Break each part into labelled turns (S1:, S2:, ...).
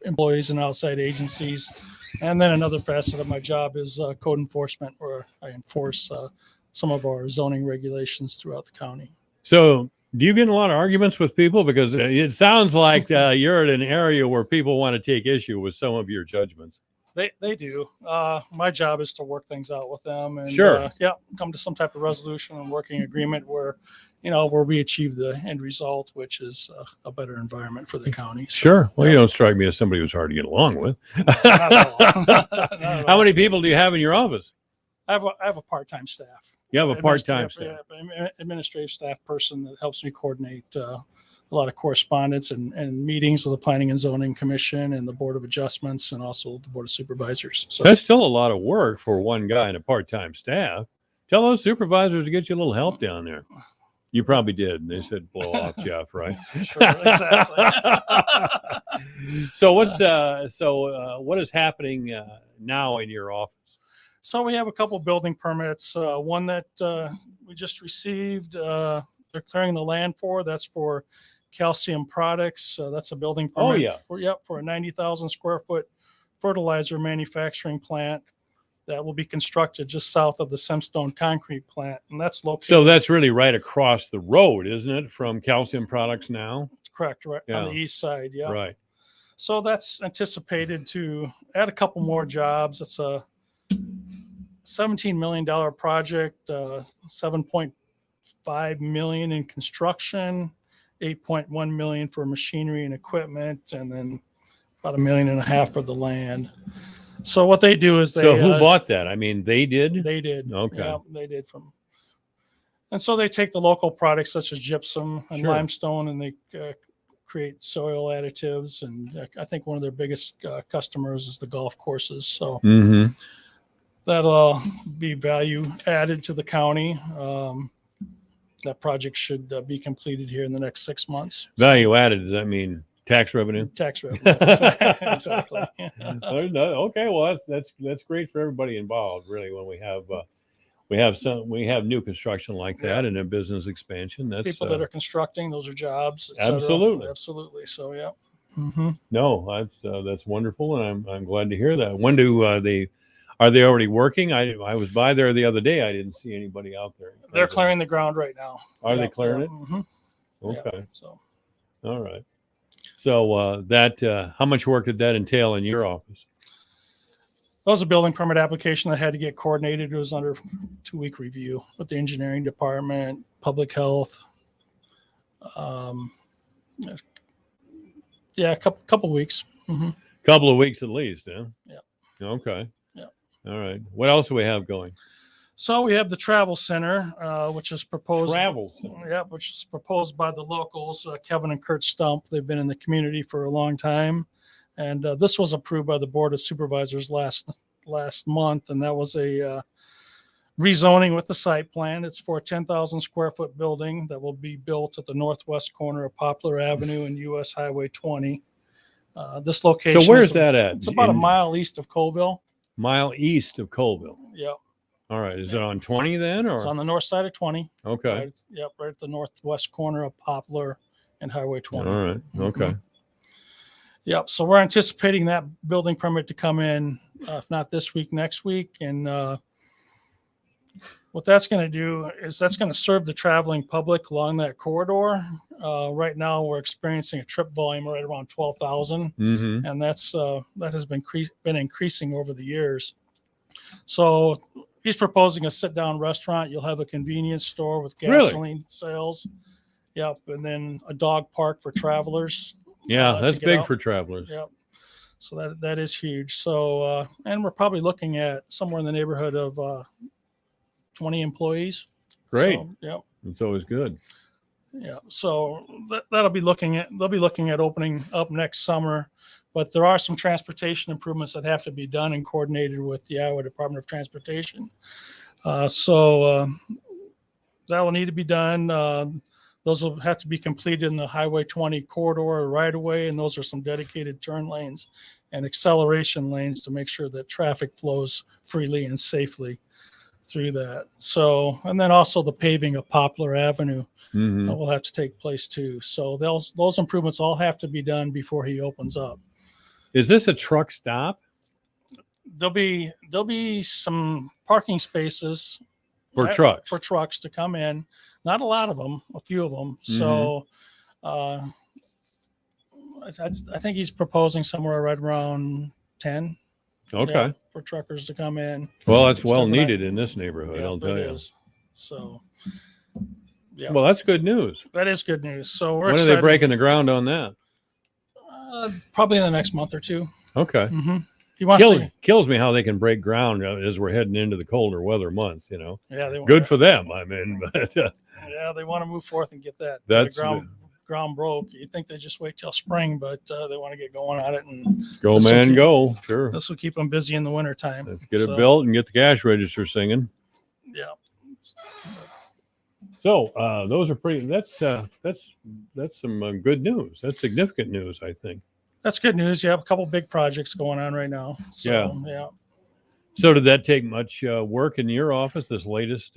S1: employees and outside agencies. And then another facet of my job is code enforcement, where I enforce some of our zoning regulations throughout the county.
S2: So do you get in a lot of arguments with people? Because it sounds like you're in an area where people want to take issue with some of your judgments.
S1: They do. My job is to work things out with them and
S2: Sure.
S1: come to some type of resolution and working agreement where we achieve the end result, which is a better environment for the county. So,
S2: Sure. Well, you don't strike me as somebody who's hard to get along with.
S1: Not at all. Not at
S2: How
S1: all.
S2: many people do you have in your office?
S1: I have a part-time staff.
S2: You have a part-time staff.
S1: Administrative staff person that helps me coordinate a lot of correspondence and meetings with the Planning and Zoning Commission and the Board of Adjustments and also the Board of Supervisors. So
S2: That's still a lot of work for one guy and a part-time staff. Tell those supervisors to get you a little help down there. You probably did. And they said, blow off, Jeff, right?
S1: Sure, exactly.
S2: So what is happening now in your office?
S1: So we have a couple building permits. One that we just received, they're clearing the land for. That's for Calcium Products. That's a building permit.
S2: Oh, yeah.
S1: For a 90,000 square foot fertilizer manufacturing plant that will be constructed just south of the Simstone concrete plant. And that's located.
S2: So that's really right across the road, isn't it, from Calcium Products now?
S1: Correct, right on the east side. Yeah.
S2: Right.
S1: So that's anticipated to add a couple more jobs. It's a $17 million project, $7.5 million in construction, $8.1 million for machinery and equipment, and then about $1.5 million for the land. So what they do is
S2: So who bought that? I mean, they did?
S1: They did.
S2: Okay.
S1: Yeah, they did and so they take the local products such as gypsum and
S2: Sure.
S1: limestone, and they create soil additives. And I think one of their biggest customers is the golf courses. So
S2: Mm-hmm.
S1: that'll be value added to the county. That project should be completed here in the next 6 months.
S2: Value added, does that mean tax revenue?
S1: Tax revenue. Exactly.
S2: Okay, well that's great for everybody involved, really. When we have new construction like that and a business expansion, that's
S1: People that are constructing, those are jobs. et cetera.
S2: Absolutely.
S1: So yeah. Mm-hmm.
S2: No, that's wonderful, and I'm glad to hear that. When do are they already working? I was by there the other day. I didn't see anybody out there.
S1: They're clearing the ground right now.
S2: Are they clearing it?
S1: Mm-hmm.
S2: Okay.
S1: Yeah, so
S2: All right. So how much work did that entail in your office?
S1: that was a building permit application that had to get coordinated. It was under 2-week review with the engineering department, public health. Yeah, a couple weeks. Mm-hmm.
S2: Couple of weeks at least, huh?
S1: Yeah.
S2: Okay.
S1: Yeah.
S2: All right. What else do we have going?
S1: So we have the travel center, which is proposed.
S2: Travel center.
S1: Yeah, which is proposed by the locals, Kevin and Kurt Stump. They've been in the community for a long time, and this was approved by the Board of Supervisors last month, and that was a rezoning with the site plan. It's for a 10,000 square foot building that will be built at the northwest corner of Poplar Avenue and US Highway 20. This location.
S2: So where's that at?
S1: It's about a mile east of Colville.
S2: Mile east of Colville.
S1: Yep.
S2: All right. Is it on 20 then, or?
S1: It's on the north side of 20.
S2: Okay.
S1: Right, right at the northwest corner of Poplar and Highway 20.
S2: All right. Okay.
S1: Yep. So we're anticipating that building permit to come in, if not this week, next week. And what that's going to do is that's going to serve the traveling public along that corridor. Right now, we're experiencing a trip volume right around 12,000,
S2: Mm-hmm.
S1: and that has been increasing over the years. So he's proposing a sit-down restaurant. You'll have a convenience store with gasoline sales. Yep, and then a dog park for travelers.
S2: Yeah, that's big
S1: out.
S2: For travelers.
S1: Yep. So that is huge. So and we're probably looking at somewhere in the neighborhood of 20 employees.
S2: Great.
S1: So, yep.
S2: It's always good.
S1: Yeah. So they'll be looking at opening up next summer, but there are some transportation improvements that have to be done and coordinated with the Iowa Department of Transportation. So that will need to be done. Those will have to be completed in the Highway 20 corridor or right of way, and those are some dedicated turn lanes and acceleration lanes to make sure that traffic flows freely and safely through that. So, and then also the paving of Poplar Avenue will have to take place too. So those improvements all have to be done before he opens up.
S2: Is this a truck stop
S1: There'll be some parking spaces
S2: for trucks?
S1: for trucks to come in. Not a lot of them, a few of them.
S2: Mm-hmm.
S1: So I think he's proposing somewhere right around 10.
S2: Okay.
S1: Yeah, for truckers to come in.
S2: Well, that's well
S1: Stuff like
S2: needed
S1: that.
S2: in this neighborhood,
S1: Yeah,
S2: I'll tell
S1: it
S2: you.
S1: is. So, yeah,
S2: Well, that's good news.
S1: that is good news. So we're
S2: When are
S1: excited.
S2: they breaking the ground on that?
S1: Probably in the next month or two.
S2: Okay.
S1: Mm-hmm. He wants to.
S2: Kills me how they can break ground as we're heading into the colder weather months. You know,
S1: Yeah, they
S2: good for them. I mean, but
S1: yeah, they want to move forth and get that
S2: That's
S1: ground broke. You'd think they just wait till spring, but they want to get going on it, and
S2: go
S1: This will
S2: man
S1: keep-
S2: go. Sure.
S1: this will keep them busy in the wintertime.
S2: Let's get it
S1: So,
S2: built and get the cash register singing.
S1: Yeah.
S2: So those are pretty. That's some good news. That's significant news, I think.
S1: That's good news. You have a couple big projects going on right now. So, yeah.
S2: So did that take much work in your office? This latest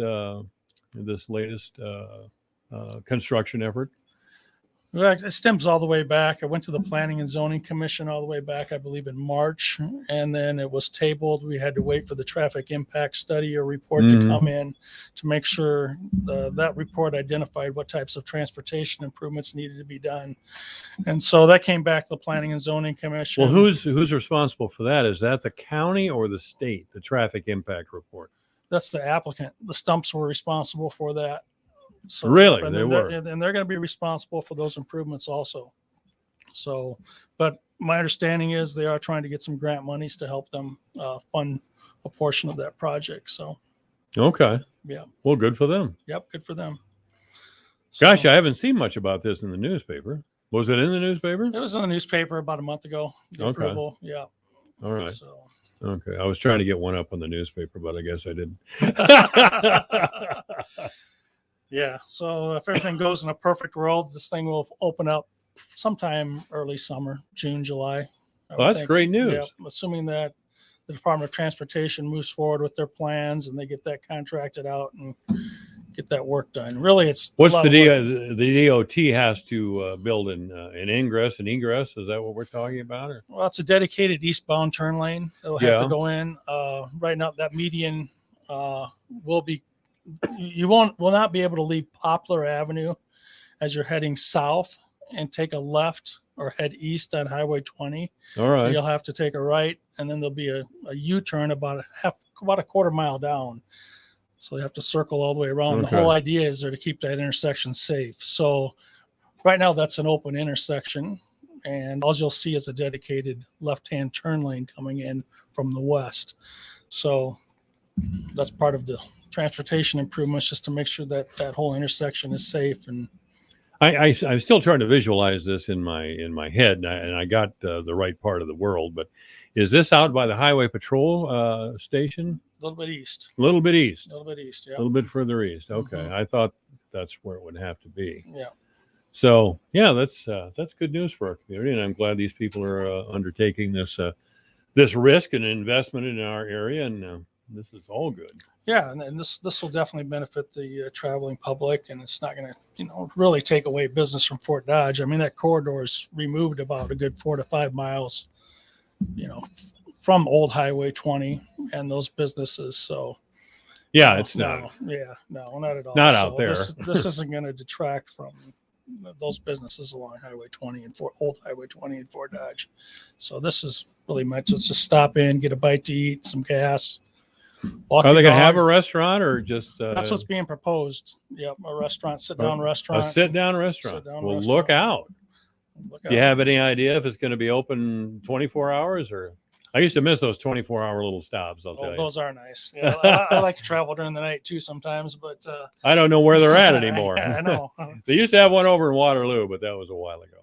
S2: construction effort?
S1: Well, it stems all the way back. I went to the Planning and Zoning Commission all the way back, I believe, in March, and then it was tabled. We had to wait for the traffic impact study or report to come in to make sure that report identified what types of transportation improvements needed to be done. And so that came back to the Planning and Zoning Commission.
S2: Well, who's responsible for that? Is that the county or the state? The traffic impact report.
S1: That's the applicant. The Stumps were responsible for that. So,
S2: Really?
S1: and
S2: They
S1: then
S2: were.
S1: and they're going to be responsible for those improvements also. So, but my understanding is they are trying to get some grant monies to help them fund a portion of that project. So,
S2: Okay.
S1: yeah,
S2: Well, good for them.
S1: yep, good for them.
S2: Gosh,
S1: So,
S2: I haven't seen much about this in the newspaper. Was it in the newspaper?
S1: it was in the newspaper about a month ago. The
S2: Okay.
S1: approval, yeah.
S2: All right.
S1: So,
S2: Okay. I was trying to get one up on the newspaper, but I guess I didn't.
S1: yeah. So if everything goes in a perfect world, this thing will open up sometime early summer, June, July. I
S2: Well,
S1: would
S2: that's
S1: think.
S2: great news.
S1: Yeah, assuming that the Department of Transportation moves forward with their plans and they get that contracted out and get that work done. Really, it's a
S2: What's
S1: lot
S2: the
S1: of work.
S2: the DOT has to build an ingress and egress? Is that what we're talking about? Or?
S1: Well, it's a dedicated eastbound turn lane. It'll have
S2: Yeah.
S1: to go in. Right now, that median will be. You will not be able to leave Poplar Avenue as you're heading south and take a left or head east on Highway 20.
S2: All right.
S1: You'll have to take a right, and then there'll be a U-turn about a quarter mile down. So you have to circle all the way around.
S2: Okay.
S1: The whole idea is there to keep that intersection safe. So right now that's an open intersection, and all you'll see is a dedicated left-hand turn lane coming in from the west. So that's part of the transportation improvements, just to make sure that that whole intersection is safe. And
S2: I'm still trying to visualize this in my head, and I got the right part of the world. But is this out by the Highway Patrol station?
S1: a little bit east,
S2: A little bit east,
S1: a little bit east.
S2: a
S1: Yeah.
S2: little bit further east. Okay,
S1: Mhm.
S2: I thought that's where it would have to be.
S1: Yeah.
S2: So yeah, that's good news for our community, and I'm glad these people are undertaking this risk and investment in our area, and this is all good.
S1: Yeah, and this will definitely benefit the traveling public, and it's not going to, really take away business from Fort Dodge. I mean, that corridor is removed about a good 4 to 5 miles, from Old Highway 20 and those businesses. So
S2: Yeah, it's not.
S1: No, not at all.
S2: Not out there.
S1: This isn't going to detract from those businesses along Highway 20 and Old Highway 20 in Fort Dodge. So this is really meant to just stop in, get a bite to eat, some gas. Walk
S2: Are they
S1: your
S2: going to have a
S1: dog.
S2: restaurant or just
S1: That's what's being proposed. Yep, a restaurant, sit-down
S2: a
S1: restaurant.
S2: sit-down restaurant?
S1: Sit-down
S2: Well,
S1: restaurant.
S2: look out.
S1: Look
S2: Do you
S1: out.
S2: have any idea if it's going to be open 24 hours or? I used to miss those 24-hour little stops. I'll tell
S1: Oh,
S2: you.
S1: those are nice. Yeah, I like to travel during the night too sometimes, but
S2: I don't know where they're at anymore.
S1: I know.
S2: They used to have one over in Waterloo, but that was a while ago.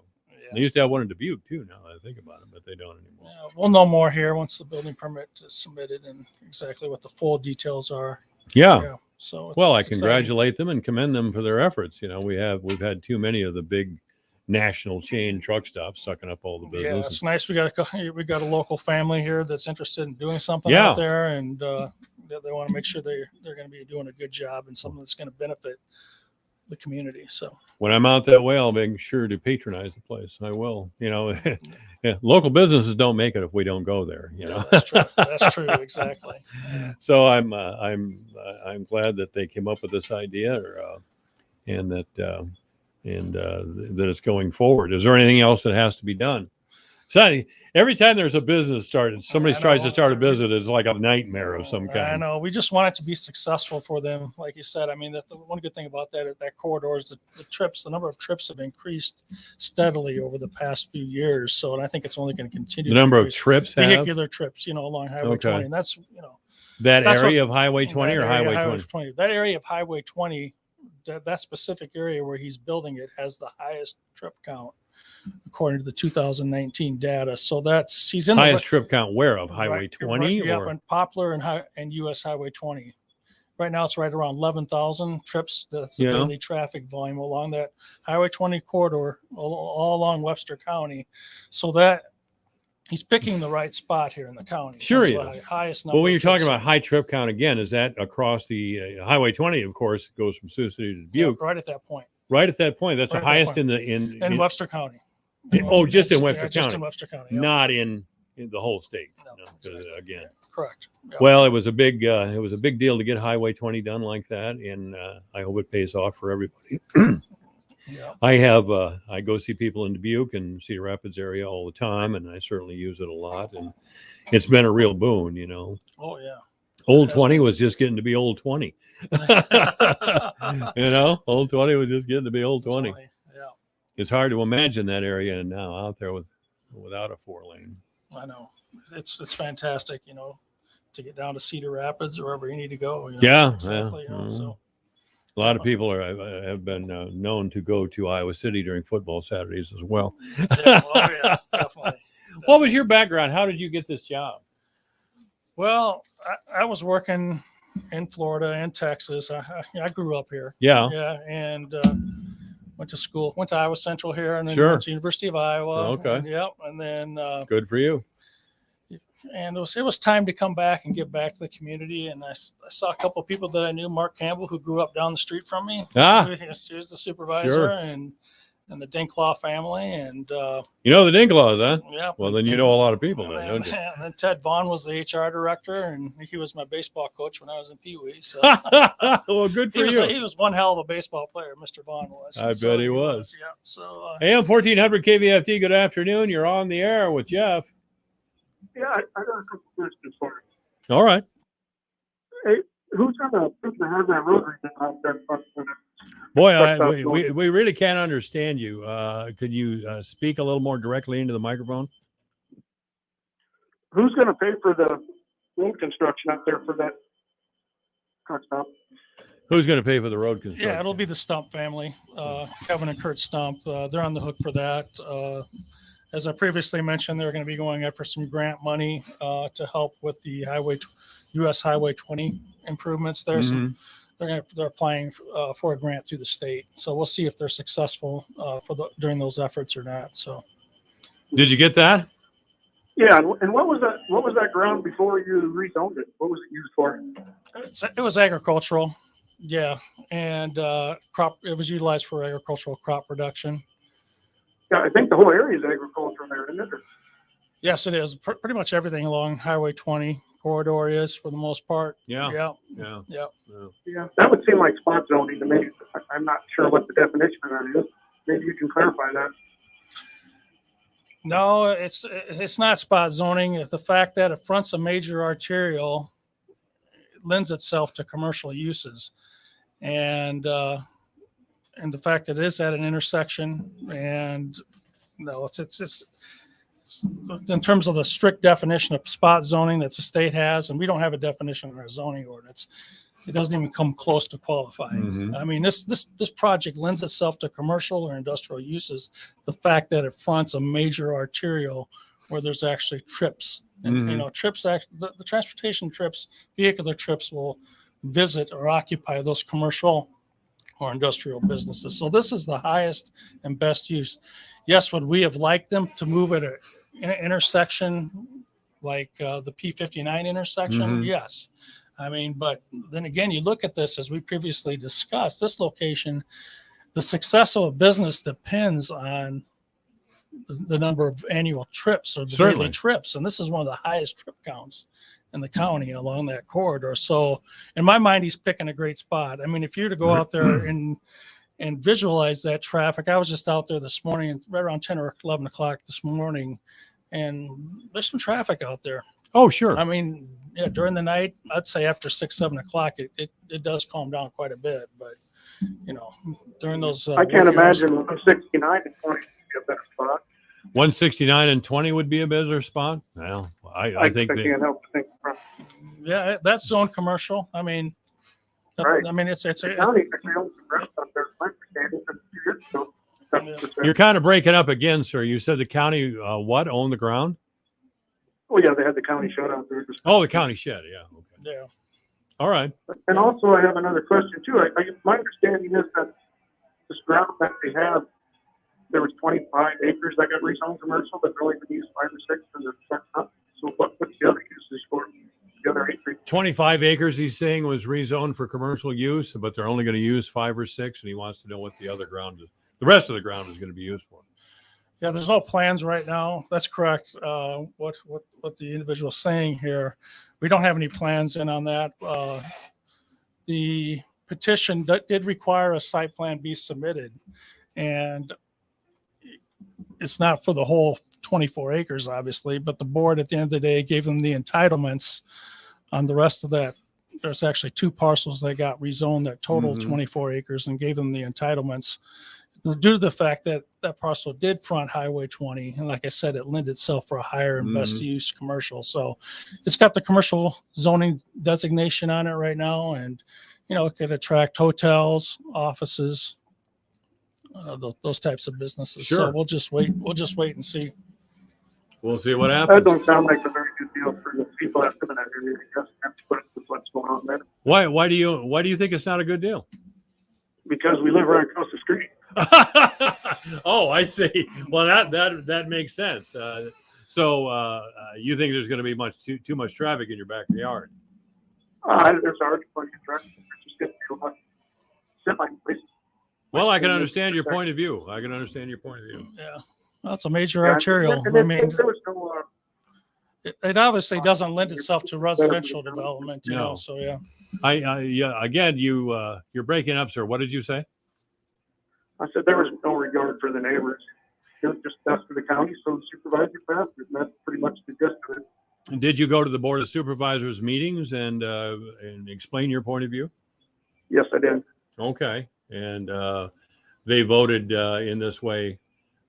S2: They
S1: Yeah.
S2: used to have one in Dubuque too. Now that I think about it, but they don't anymore.
S1: Yeah, we'll know more here once the building permit is submitted and exactly what the full details are.
S2: Yeah.
S1: So
S2: Well, I
S1: it's exciting.
S2: congratulate them and commend them for their efforts. We've had too many of the big national chain truck stops sucking up all the
S1: Yeah,
S2: business.
S1: it's nice. We got a local family here that's interested in doing something
S2: Yeah.
S1: out there, and they want to make sure they're going to be doing a good job and something that's going to benefit the community. So
S2: when I'm out that way, I'll make sure to patronize the place. I will. Yeah, local businesses don't make it if we don't go there.
S1: that's true. That's true. Exactly.
S2: So I'm glad that they came up with this idea, and that it's going forward. Is there anything else that has to be done? So every time there's a business started, somebody tries to start a business, it's like a nightmare of some kind.
S1: I know. We just want it to be successful for them. Like you said, I mean, the one good thing about that corridor is the number of trips have increased steadily over the past few years. So, and I think it's only going to continue.
S2: The number of trips,
S1: vehicular trips, along Highway 20. And that's,
S2: that area of Highway 20 or Highway 20?
S1: That area of Highway 20, that specific area where he's building it has the highest trip count, according to the 2019 data. So he's in the
S2: highest trip count where of Highway 20?
S1: Yeah, and Poplar and US Highway 20. Right now it's right around 11,000 trips. That's the daily traffic volume along that Highway 20 corridor, all along Webster County. So that he's picking the right spot here in the county.
S2: Sure he is.
S1: Highest number.
S2: Well, when you're talking about high trip count again, is that across the Highway 20? Of course, goes from Sioux City to Dubuque.
S1: Yeah, right at that point.
S2: Right at that point. That's the highest in
S1: Webster County.
S2: Just in Webster County.
S1: Just in Webster County. Yep.
S2: Not in the whole state.
S1: No,
S2: exactly. Again.
S1: Correct. Yep.
S2: Well, it was a big deal to get Highway 20 done like that, and I hope it pays off for everybody.
S1: Yeah.
S2: I go see people in Dubuque and Cedar Rapids area all the time, and I certainly use it a lot, and it's been a real boon,
S1: Oh yeah.
S2: Old 20 was just getting to be old 20. Old 20 was just getting to be old 20.
S1: Yeah.
S2: It's hard to imagine that area now out there without a 4-lane.
S1: I know. It's fantastic, to get down to Cedar Rapids or wherever you need to go.
S2: Yeah.
S1: Exactly.
S2: Yeah.
S1: So
S2: a lot of people have been known to go to Iowa City during football Saturdays as well.
S1: Yeah, definitely.
S2: What was your background? How did you get this job?
S1: Well, I was working in Florida and Texas. I grew up here.
S2: Yeah.
S1: Yeah, and went to Iowa Central here, and then
S2: Sure.
S1: went to University of Iowa.
S2: Okay.
S1: And then
S2: Good for you.
S1: and it was time to come back and give back to the community. And I saw a couple of people that I knew, Mark Campbell, who grew up down the street from me. He was the supervisor,
S2: Sure.
S1: and the Dinklaw family, and
S2: the Dinklaws, huh?
S1: yeah.
S2: Well, then you know a lot of people then, don't you?
S1: And then Ted Vaughn was the HR director, and he was my baseball coach when I was in Pee Wee. So
S2: well, good for you.
S1: He was one hell of a baseball player, Mr. Vaughn was.
S2: I bet he was.
S1: Yeah. So
S2: AM 1400 KVFT. Good afternoon. You're on the air with Jeff.
S3: Yeah, I got a couple questions for you.
S2: All right.
S3: Hey, who's going to have that rotary thing out there?
S2: Boy, we really can't understand you. Could you speak a little more directly into the microphone?
S3: Who's going to pay for the road construction out there for that truck stop?
S2: Who's going to pay for the road construction?
S1: yeah, it'll be the Stump family, Kevin and Kurt Stump. They're on the hook for that. As I previously mentioned, they're going to be going after some grant money to help with the US Highway 20 improvements there.
S2: Mhm.
S1: So they're applying for a grant through the state. So we'll see if they're successful during those efforts or not. So.
S2: Did you get that?
S3: Yeah, and what was that ground before you rezoned it? What was it used for?
S1: It was agricultural, yeah, and it was utilized for agricultural crop production.
S3: Yeah, I think the whole area is agricultural there, isn't it?
S1: Yes, it is. Pretty much everything along Highway 20 corridor is, for the most part.
S2: Yeah.
S1: Yeah.
S3: Yeah, that would seem like spot zoning to me. I'm not sure what the definition of that is. Maybe you can clarify that.
S1: No, it's not spot zoning. The fact that it fronts a major arterial lends itself to commercial uses, and the fact that it is at an intersection, and no, it's in terms of the strict definition of spot zoning that the state has, and we don't have a definition in our zoning ordinance. It doesn't even come close to qualifying.
S2: Mhm.
S1: I mean, this project lends itself to commercial or industrial uses. The fact that it fronts a major arterial where there's actually trips, and trips. The transportation trips, vehicular trips, will visit or occupy those commercial or industrial businesses. So this is the highest and best use. Yes, would we have liked them to move at an intersection like the P59 intersection?
S2: Mhm.
S1: Yes. I mean, but then again, you look at this as we previously discussed, this location, the success of a business depends on the number of annual trips or the
S2: Certainly.
S1: daily trips. And this is one of the highest trip counts in the county along that corridor. So in my mind, he's picking a great spot. I mean, if you were to go out there and visualize that traffic, I was just out there this morning, right around 10 or 11 o'clock this morning, and there's some traffic out there.
S2: Oh, sure.
S1: I mean, yeah, during the night, I'd say after 6, 7 o'clock, it does calm down quite a bit. But, you know, during those.
S3: I can't imagine 169 and 20 would be a better spot.
S2: 169 and 20 would be a better spot. Well, I think
S3: can't help but think.
S1: Yeah, that's zone commercial. I mean,
S3: Right.
S1: I mean, it's
S3: The county actually owns some restaurants there. My understanding is a few years ago.
S2: you're kind of breaking up again, sir. You said the county, what, owned the ground?
S3: Oh, yeah, they had the county shut out there.
S2: Oh, the county shed. Yeah. Okay.
S1: yeah.
S2: All right.
S3: And also, I have another question too. My understanding is that this ground that they have, there was 25 acres that got rezoned commercial, but they're only going to use 5 or 6 for the setup. So what's the other uses for the other acreage?
S2: 25 acres, he's saying, was rezoned for commercial use, but they're only going to use 5 or 6, and he wants to know what the other ground is. The rest of the ground is going to be used for.
S1: Yeah, there's no plans right now. That's correct. What the individual's saying here, we don't have any plans in on that. The petition did require a site plan be submitted, and it's not for the whole 24 acres, obviously, but the board at the end of the day gave them the entitlements on the rest of that. There's actually 2 parcels that got rezoned that total 24 acres and gave them the entitlements. Due to the fact that that parcel did front Highway 20, and like I said, it lent itself for a higher and best use commercial. So it's got the commercial zoning designation on it right now, and you know, it could attract hotels, offices, those types of businesses.
S2: Sure.
S1: So we'll just wait and see.
S2: We'll see what
S3: That
S2: happens.
S3: don't sound like a very good deal for the people that live in that area. Just have to put with what's going on there.
S2: Why do you think it's not a good deal?
S3: Because we live right across the street.
S2: Oh, I see. Well, that makes sense. So you think there's going to be too much traffic in your backyard?
S3: There's already plenty of traffic. There's just getting too much. Semi-places.
S2: Well, I can understand your point of view.
S1: Yeah, well, it's a major
S3: Yeah,
S1: arterial.
S3: and
S1: I
S3: then
S1: mean,
S3: there was no,
S1: it obviously doesn't lend itself to residential development, you know.
S2: No.
S1: So yeah.
S2: Yeah. Again, you're breaking up, sir. What did you say?
S3: I said there was no regard for the neighbors. It was just best for the county, so the supervisor passed it, and that's pretty much the gist of it.
S2: Did you go to the Board of Supervisors meetings and explain your point of view?
S3: Yes, I did.
S2: Okay, and they voted in this way.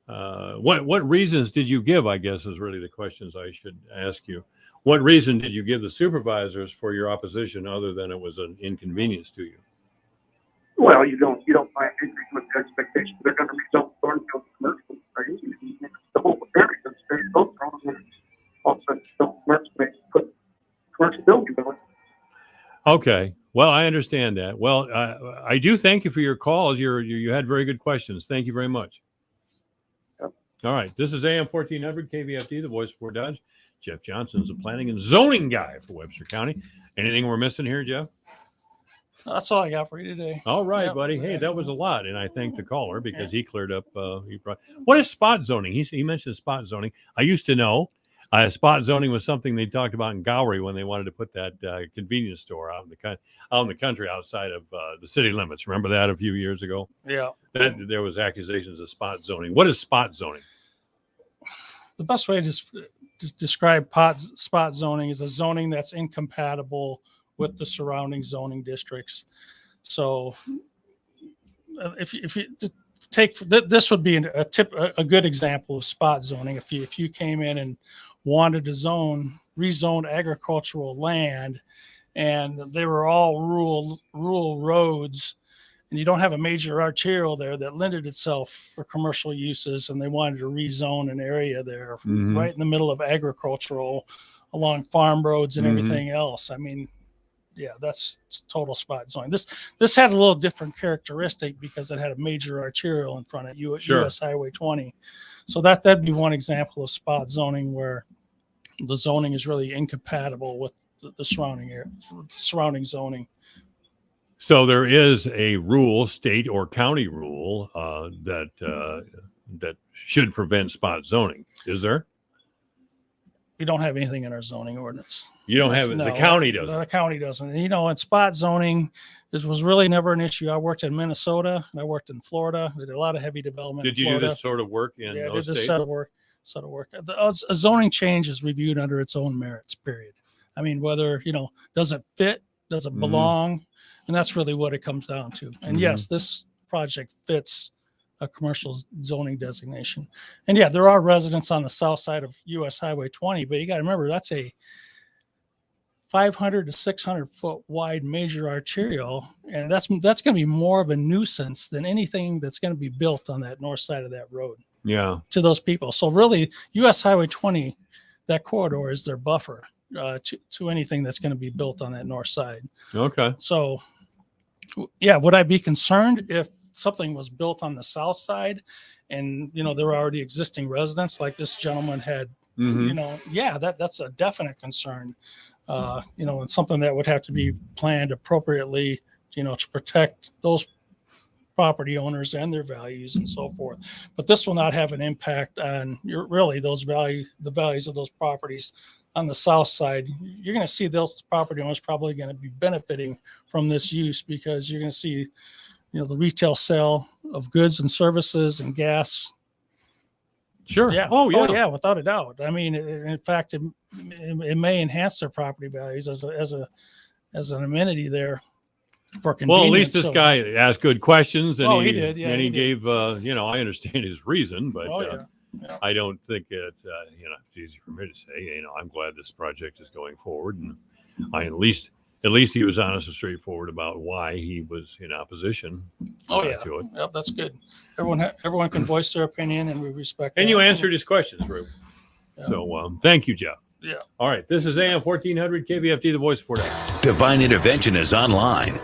S2: What reasons did you give? I guess is really the questions I should ask you. What reason did you give the supervisors for your opposition, other than it was an inconvenience to you?
S3: Well, you don't find anything with the expectation they're going to rezone Thornfield commercial. Right? The whole area is very both wrong. All of a sudden, commercial makes put commercial building going.
S2: Okay. Well, I understand that. Well, I do thank you for your calls. You had very good questions. Thank you very much.
S3: Yep.
S2: All right. This is AM 1400 KVFD, the voice of Fort Dodge. Jeff Johnson's the planning and zoning guy for Webster County. Anything we're missing here, Jeff?
S1: That's all I got for you today.
S2: All right,
S1: Yep.
S2: buddy. Hey, that was a lot, and I thank the caller because he cleared up. What is spot zoning? He mentioned spot zoning. I used to know spot zoning was something they talked about in Gowrie when they wanted to put that convenience store out in the country outside of the city limits. Remember that a few years ago?
S1: Yeah.
S2: There was accusations of spot zoning. What is spot zoning?
S1: The best way to describe spot zoning is a zoning that's incompatible with the surrounding zoning districts. So if you take this would be a good example of spot zoning. If you came in and wanted to rezone agricultural land, and they were all rural roads, and you don't have a major arterial there that lended itself for commercial uses, and they wanted to rezone an area there right in the middle of agricultural along farm roads and everything else. I mean, yeah, that's total spot zoning. This had a little different characteristic because it had a major arterial in front of you at US Highway 20. So that'd be one example of spot zoning where the zoning is really incompatible with the surrounding area, surrounding zoning.
S2: So there is a rule, state or county rule, that should prevent spot zoning. Is there?
S1: We don't have anything in our zoning ordinance.
S2: You don't have it.
S1: No,
S2: The county doesn't.
S1: The county doesn't. And, and spot zoning, this was really never an issue. I worked in Minnesota and I worked in Florida. We did a lot of heavy development.
S2: Did
S1: in
S2: you do
S1: Florida.
S2: this sort of work in
S1: Yeah, I did
S2: those
S1: this
S2: states?
S1: set of work. A zoning change is reviewed under its own merits, period. I mean, whether, does it fit? Does it
S2: Mhm.
S1: belong? And that's really what it comes down to. And
S2: Mhm.
S1: yes, this project fits a commercial zoning designation. And yeah, there are residents on the south side of US Highway 20, but you got to remember that's a 500 to 600 foot wide major arterial. And that's going to be more of a nuisance than anything that's going to be built on that north side of that road
S2: Yeah.
S1: to those people. So really US Highway 20, that corridor is their buffer to anything that's going to be built on that north side.
S2: Okay.
S1: So yeah, would I be concerned if something was built on the south side and, there were already existing residents like this gentleman had,
S2: Mhm.
S1: yeah, that's a definite concern. And something that would have to be planned appropriately, to protect those property owners and their values and so forth. But this will not have an impact on the values of those properties on the south side. You're going to see those property owners probably going to be benefiting from this use because you're going to see, the retail sale of goods and services and gas.
S2: Sure.
S1: Yeah.
S2: Oh, yeah.
S1: Without a doubt. I mean, in fact, it may enhance their property values as an amenity there for convenience.
S2: Well, at least this
S1: So-
S2: guy asked good questions, and
S1: Oh, he did. Yeah,
S2: and
S1: he
S2: he
S1: did.
S2: gave, I understand his reason, but
S1: Oh, yeah. Yeah.
S2: I don't think it's easy for me to say. I'm glad this project is going forward, and at least he was honest and straightforward about why he was in opposition.
S1: Oh, yeah.
S2: To it.
S1: Yep, that's good. Everyone can voice their opinion, and we respect.
S2: And
S1: that.
S2: you answered his questions, Rube.
S1: Yeah.
S2: So thank you, Jeff.
S1: Yeah.
S2: All right. This is AM 1400 KBFT, the voice of Fort Dodge.
S4: Divine Intervention is online